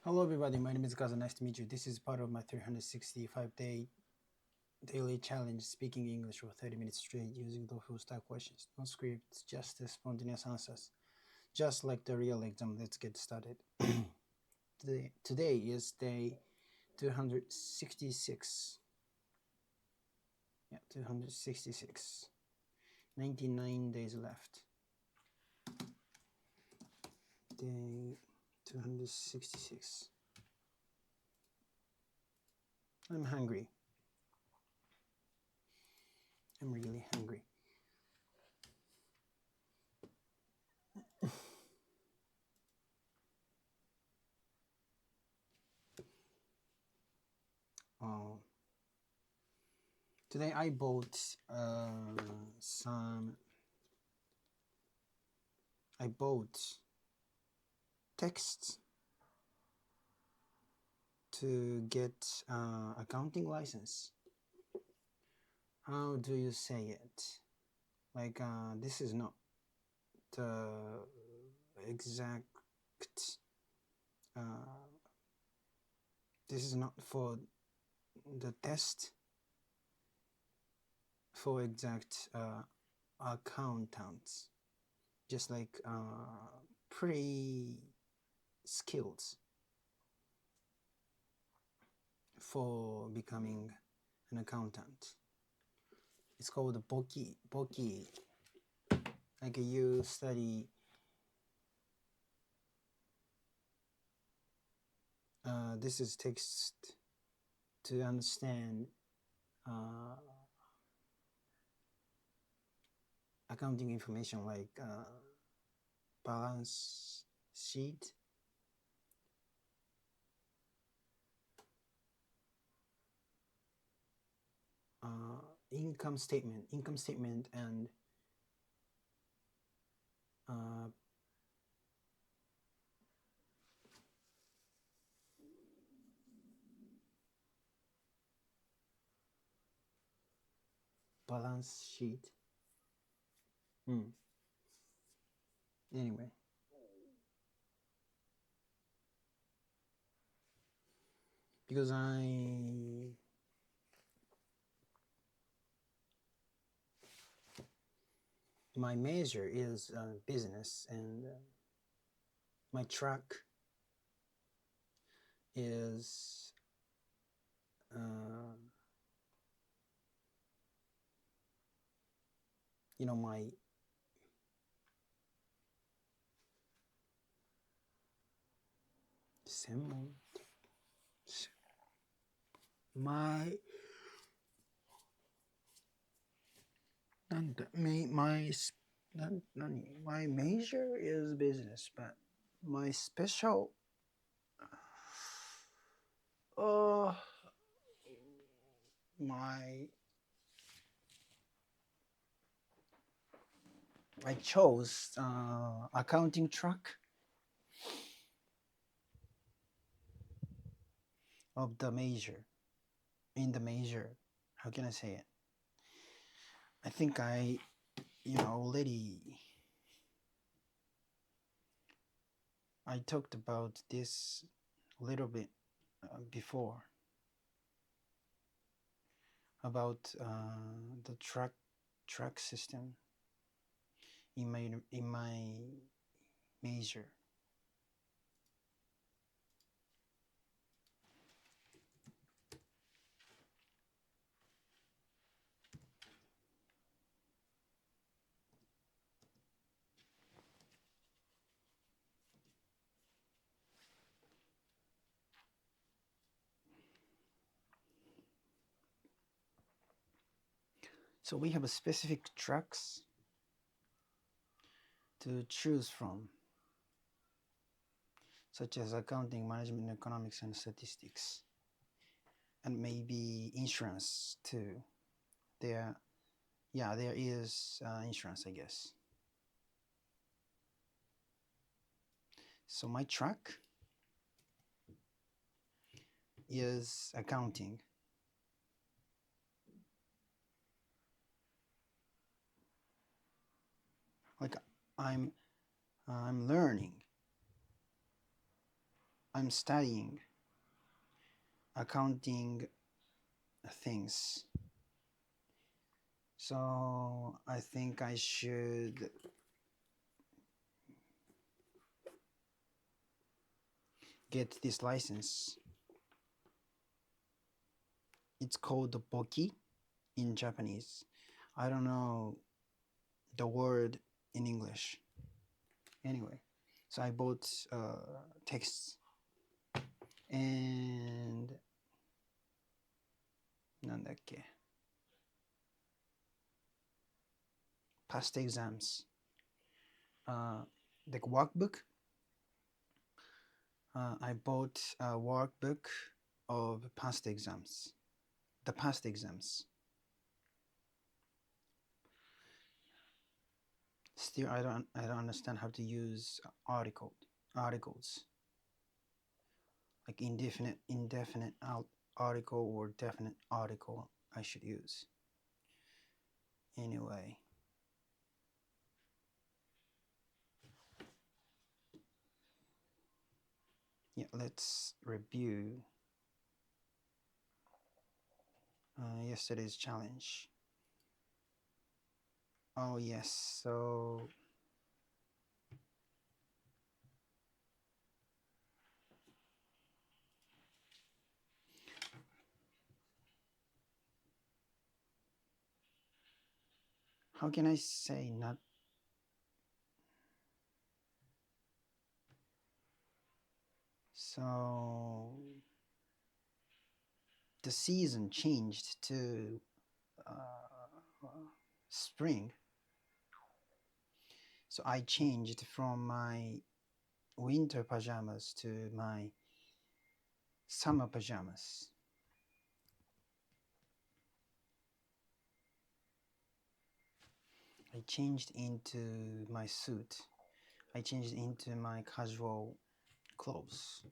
Hello everybody, my name is Gaza, nice to meet you. This is part of my 365-day daily challenge, speaking English for 30 minutes straight using the full stack questions. No scripts, just the spontaneous answers. Just like the real exam, let's get started. Today is day 266. Yeah, 266. 99 days left. Day 266. I'm hungry. I'm really hungry. Today I bought texts to get accounting license. How do you say it? Like this is not the exact. This is not for the test for exact accountants. Just like pre-skills for becoming an accountant. It's called Boki. Like you study this is text to understand accounting information like balance sheet, income statement, and balance sheet. Anyway, because my major is business, and my track is my major is business, but my special I chose accounting track of the major. In the major, how can I say it? I think I already I talked about this a little bit before about the track system in my major. So we have a specific tracks to choose from, such as accounting, management, economics, and statistics, and maybe insurance too. There is insurance, I guess. So my track is accounting. Like I'm learning I'm studying accounting things. So I think I should get this license. It's called Boki in Japanese. I don't know the word in English. Anyway, so I bought texts and なんだっけ past exams. Like workbook. I bought a workbook of past exams. The past exams. Still, I don't understand how to use articles like indefinite article or definite article. I should use. Anyway. Yeah, let's review yesterday's challenge. Oh yes, so how can I say not? So the season changed to spring. So I changed from my winter pajamas to my summer pajamas. I changed into my suit. I changed into my casual clothes.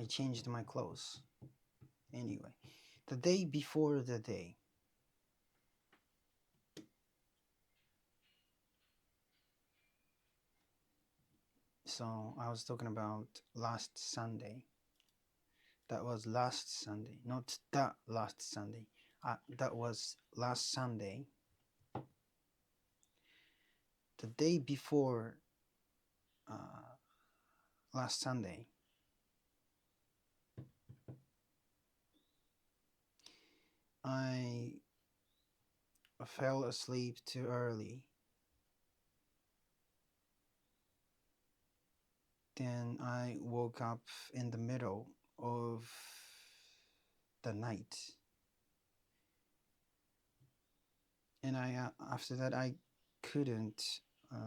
I changed my clothes. Anyway, the day before the day. So I was talking about last Sunday. That was last Sunday, not that last Sunday. That was last Sunday. The day before last Sunday, I fell asleep too early. Then I woke up in the middle of the night. And after that, I couldn't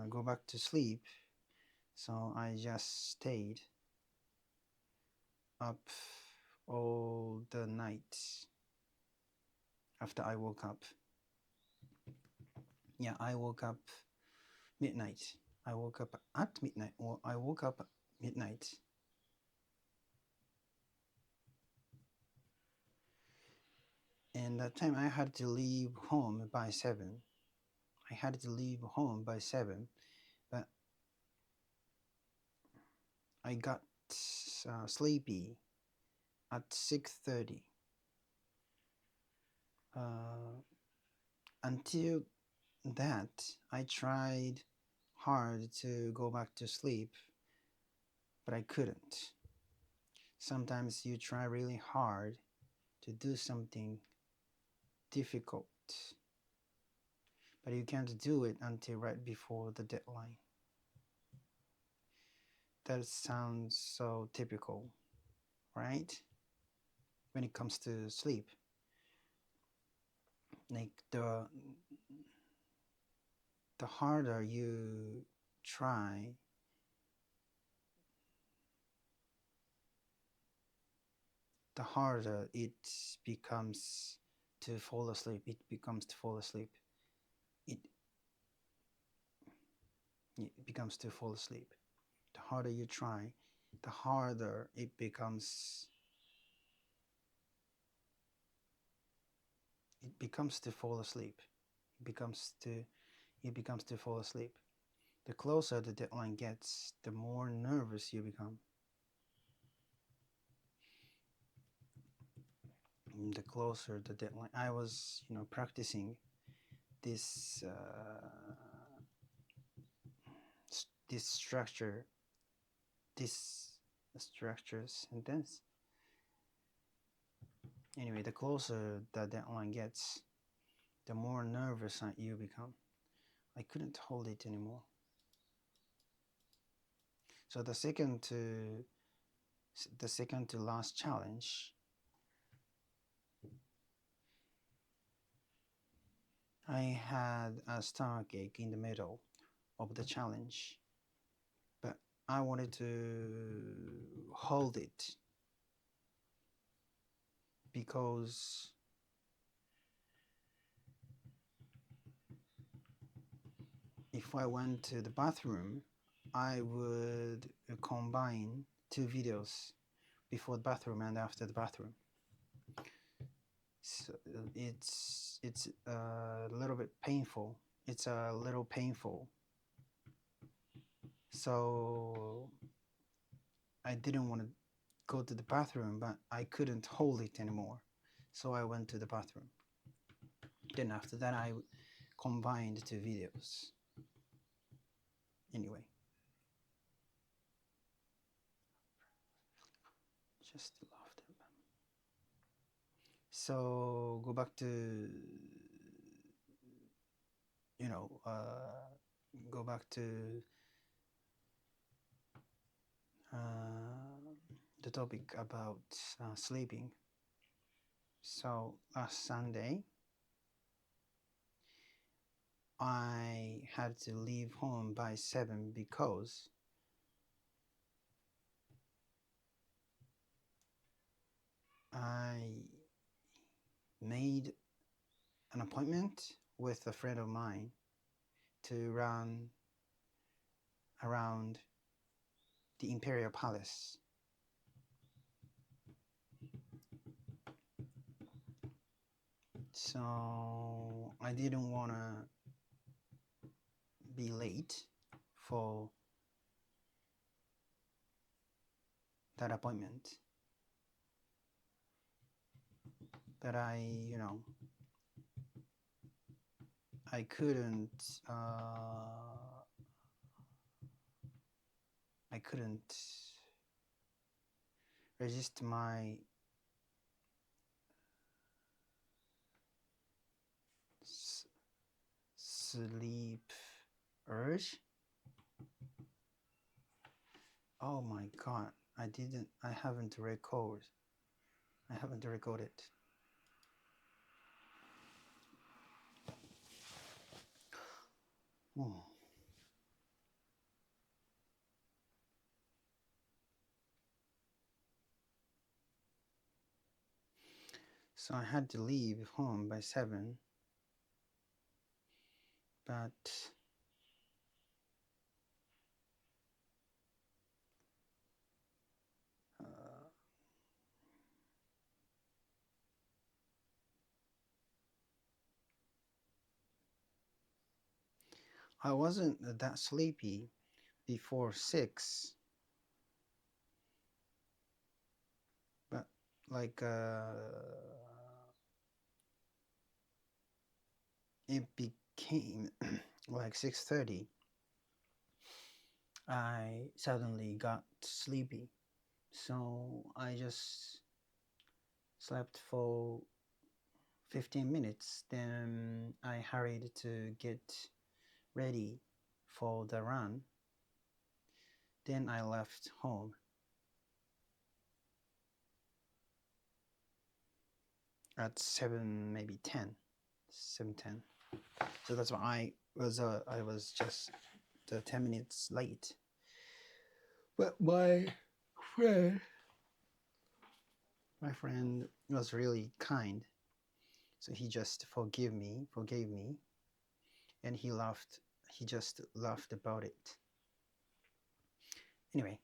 go back to sleep. So I just stayed up all the night after I woke up. Yeah, I woke up midnight. I woke up at midnight, or I woke up at midnight. And that time I had to leave home by 7. I had to leave home by 7, but I got sleepy at 6:30. Until that, I tried hard to go back to sleep, but I couldn't. Sometimes you try really hard to do something difficult, but you can't do it until right before the deadline. That sounds so typical, right? When it comes to sleep, like the harder you try, the harder it becomes to fall asleep. It becomes to fall asleep. It becomes to fall asleep. The harder you try, the harder it becomes. It becomes to fall asleep. It becomes to fall asleep. The closer the deadline gets, the more nervous you become. the closer the deadline, I was, practicing this this structure, this structure sentence. Anyway, the closer the deadline gets, the more nervous you become. I couldn't hold it anymore. So the second to last challenge, I had a stomachache in the middle of the challenge, but I wanted to hold it because if I went to the bathroom, I would combine two videos, before the bathroom and after the bathroom. So it's a little bit painful. It's a little painful. So I didn't want to go to the bathroom, but I couldn't hold it anymore. So I went to the bathroom. Then after that, I combined two videos. Anyway, just laughter. So go back to, go back to the topic about sleeping. So last Sunday, I had to leave home by 7 because I made an appointment with a friend of mine to run around the Imperial Palace. So I didn't want to be late for that appointment. But I couldn't resist my sleep urge. Oh my god, I haven't recorded. Oh. So I had to leave home by 7, but I wasn't that sleepy before 6, but like it became like 6:30. I suddenly got sleepy, so I just slept for 15 minutes. Then I hurried to get ready for the run. Then I left home. At 7, maybe 10, 7:10. So that's why I was just 10 minutes late. But my friend was really kind, so he just forgave me, and he just laughed about it. Anyway,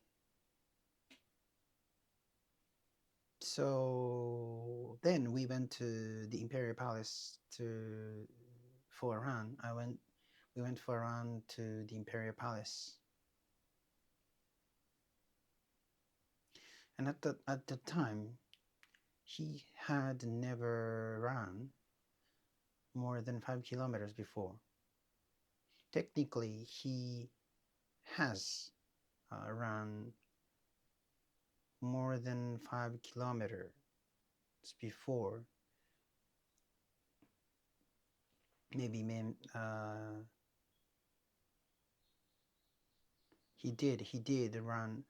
so then we went to the Imperial Palace for a run. We went for a run to the Imperial Palace. And at the time, he had never run more than 5 kilometers before. Technically, he has run more than 5 kilometers before. Maybe he did run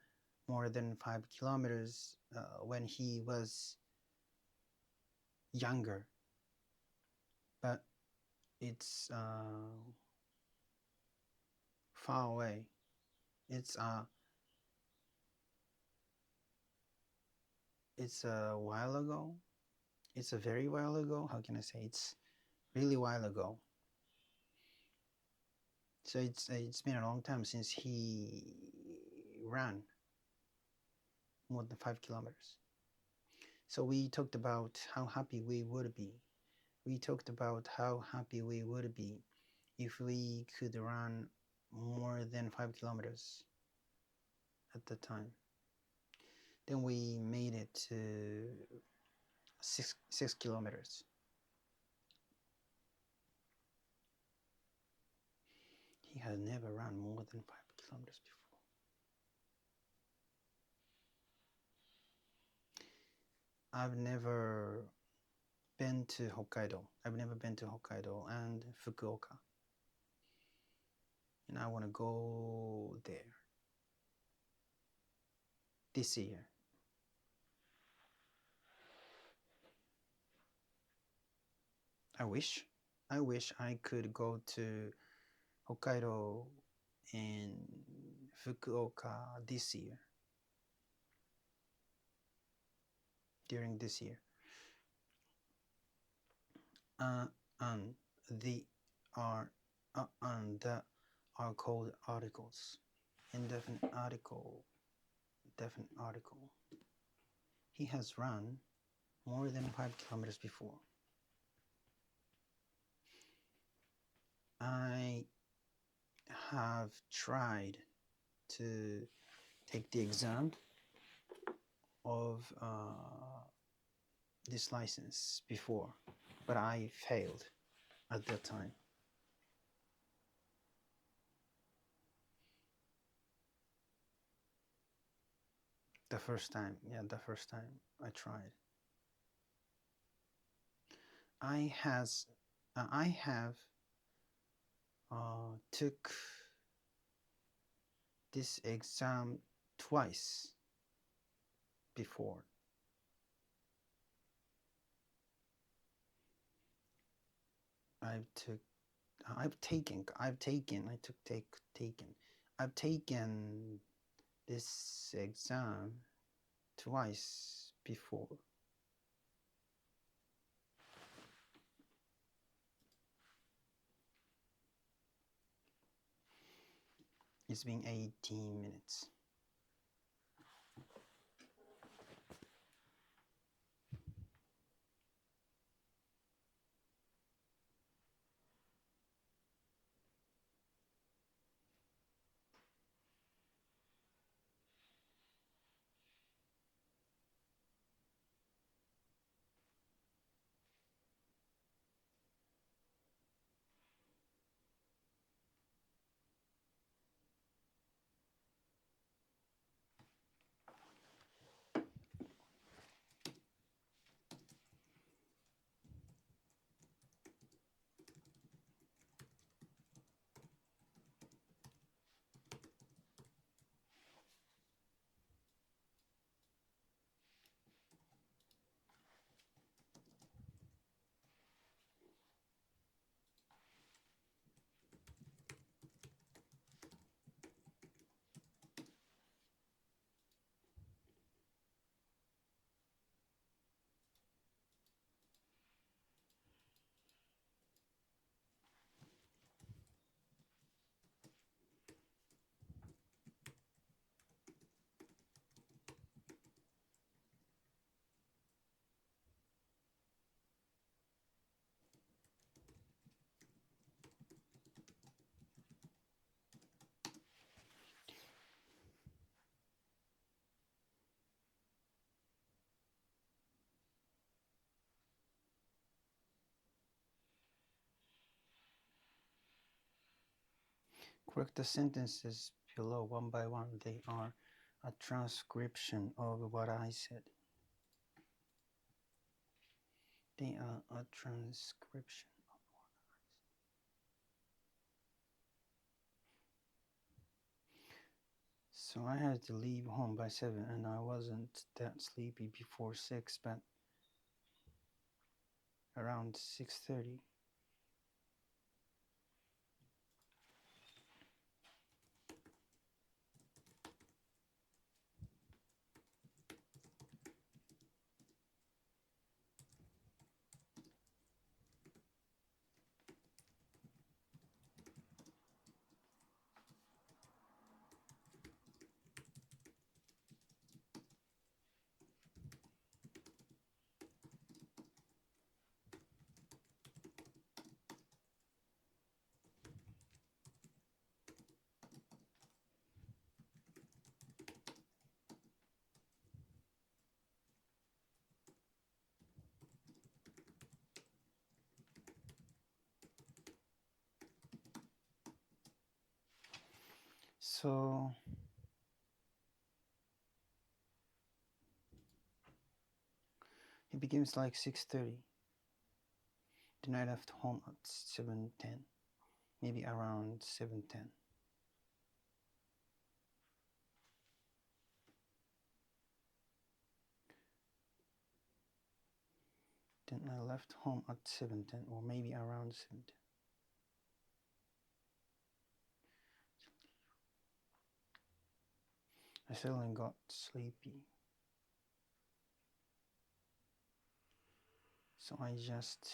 more than 5 kilometers when he was younger, but it's far away. It's a while ago. It's a very while ago. How can I say? It's really while ago. So it's been a long time since he ran more than 5 kilometers. So we talked about how happy we would be. We talked about how happy we would be if we could run more than 5 kilometers at the time. Then we made it to 6 kilometers. He had never run more than 5 kilometers before. I've never been to Hokkaido. I've never been to Hokkaido and Fukuoka. And I want to go there this year. I wish I could go to Hokkaido and Fukuoka this year. During this year. And the are called articles. Indefinite article. Definite article. He has run more than 5 kilometers before. I have tried to take the exam of this license before, but I failed at that time. The first time I tried. I have took this exam twice before. I've taken this exam twice before. It's been 18 minutes. Correct the sentences below one by one. They are a transcription of what I said. They are a transcription of what I said. So I had to leave home by 7 and I wasn't that sleepy before 6, but around 6:30. So it begins like 6:30. Then I left home at 7:10, maybe around 7:10. Then I left home at 7:10 or maybe around 7:10. I suddenly got sleepy. So I just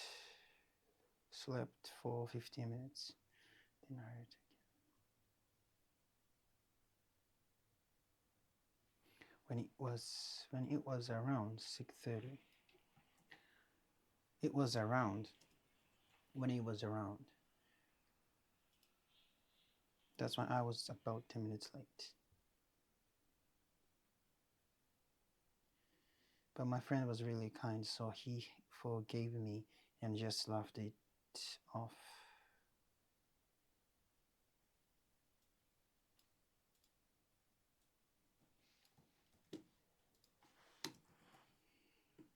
slept for 15 minutes. Then I heard again. When it was around 6:30. It was around when it was around. That's when I was about 10 minutes late. But my friend was really kind, so he forgave me and just laughed it off.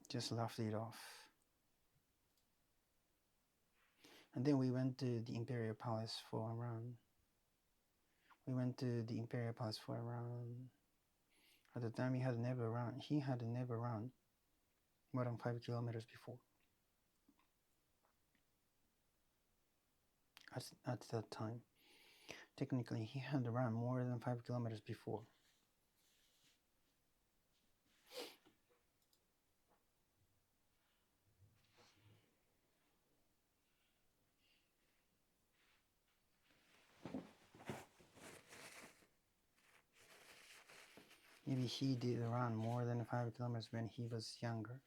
Just laughed it off. And then we went to the Imperial Palace for a run. At the time, he had never run more than 5 kilometers before. At that time, technically, he had run more than 5 kilometers before. Maybe he did run more than 5 kilometers when he was younger,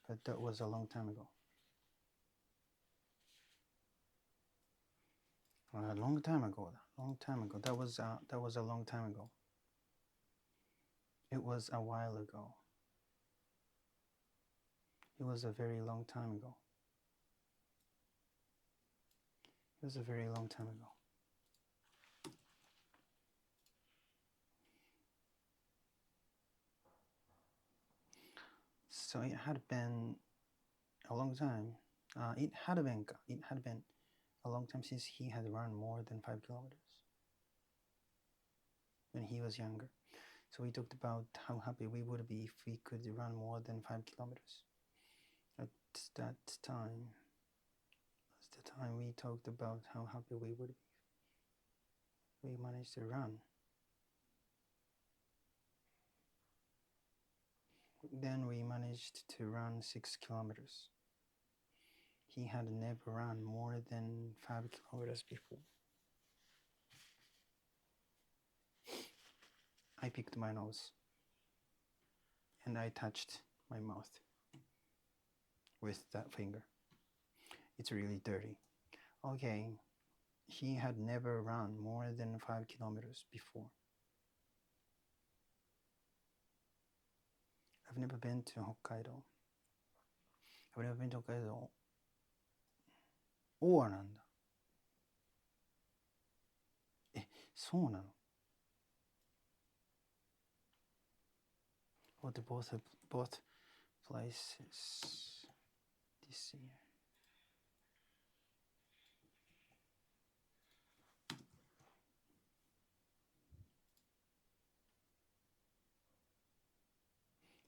but that was a long time ago. A long time ago. That was a long time ago. It was a while ago. It was a very long time ago. It was a very long time ago. So it had been a long time. It had been a long time since he had run more than 5 kilometers when he was younger. So we talked about how happy we would be if we could run more than 5 kilometers. At that time, we talked about how happy we would be if we managed to run. Then we managed to run 6 kilometers. He had never run more than 5 kilometers before. I picked my nose and I touched my mouth with that finger. It's really dirty. Okay, he had never run more than 5 kilometers before. I've never been to Hokkaido. オアなんだ。そうなの。What both places this year.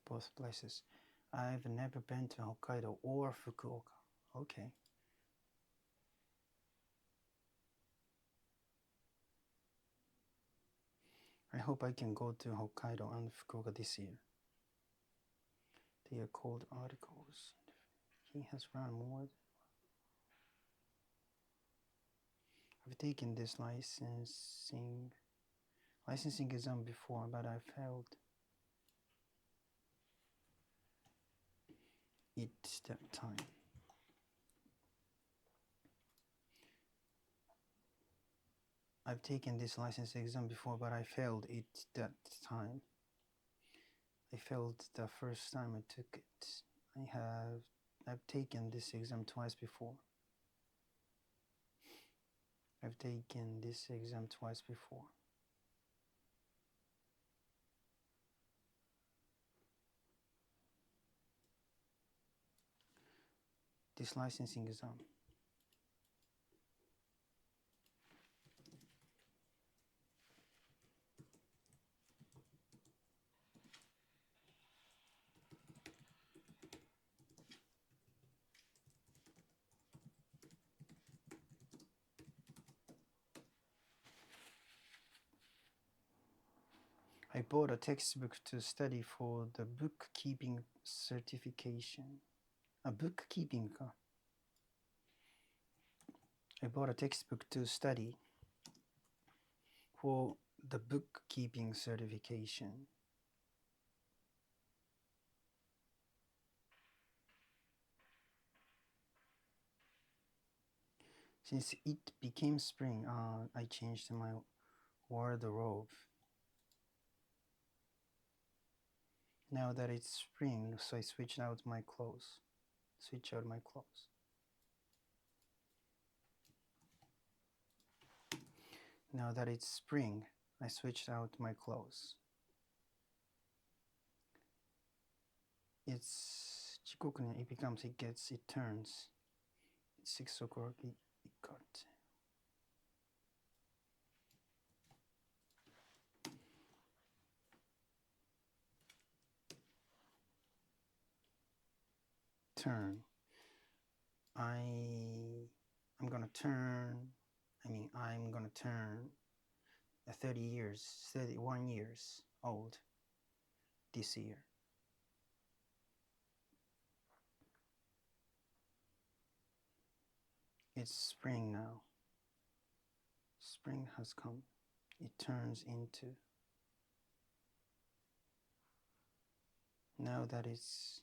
Both places. I've never been to Hokkaido or Fukuoka. Okay. I hope I can go to Hokkaido and Fukuoka this year. They are called articles. He has run more. I've taken this licensing exam before, but I failed it that time. I've taken this licensing exam before, but I failed it that time. I failed the first time I took it. I've taken this exam twice before. I've taken this exam twice before. This licensing exam. I bought a textbook to study for the bookkeeping certification. A bookkeeping. I bought a textbook to study for the bookkeeping certification. Since it became spring, I changed my wardrobe. Now that it's spring, so I switched out my clothes. Now that it's spring, I switched out my clothes. It's it turns. It's 6 o'clock, it got. Turn. I'm gonna turn 31 years old this year. It's spring now. Spring has come. It turns into. Now that it's.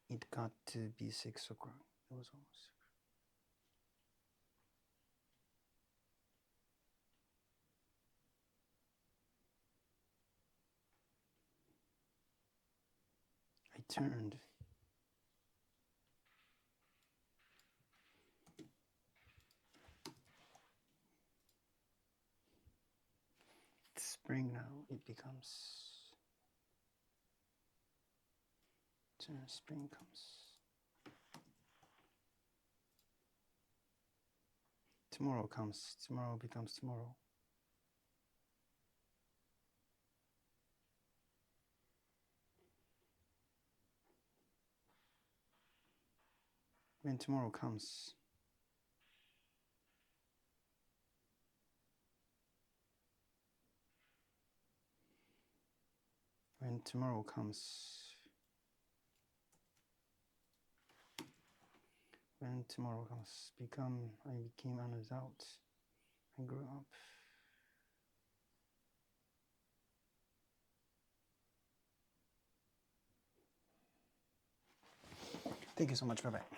It got to be 6 o'clock. It was almost. I turned. It's spring now. It becomes. Spring comes. Tomorrow comes. Tomorrow becomes tomorrow. When tomorrow comes. When tomorrow comes. When tomorrow comes. I became an adult. I grew up. Thank you so much. Bye-bye.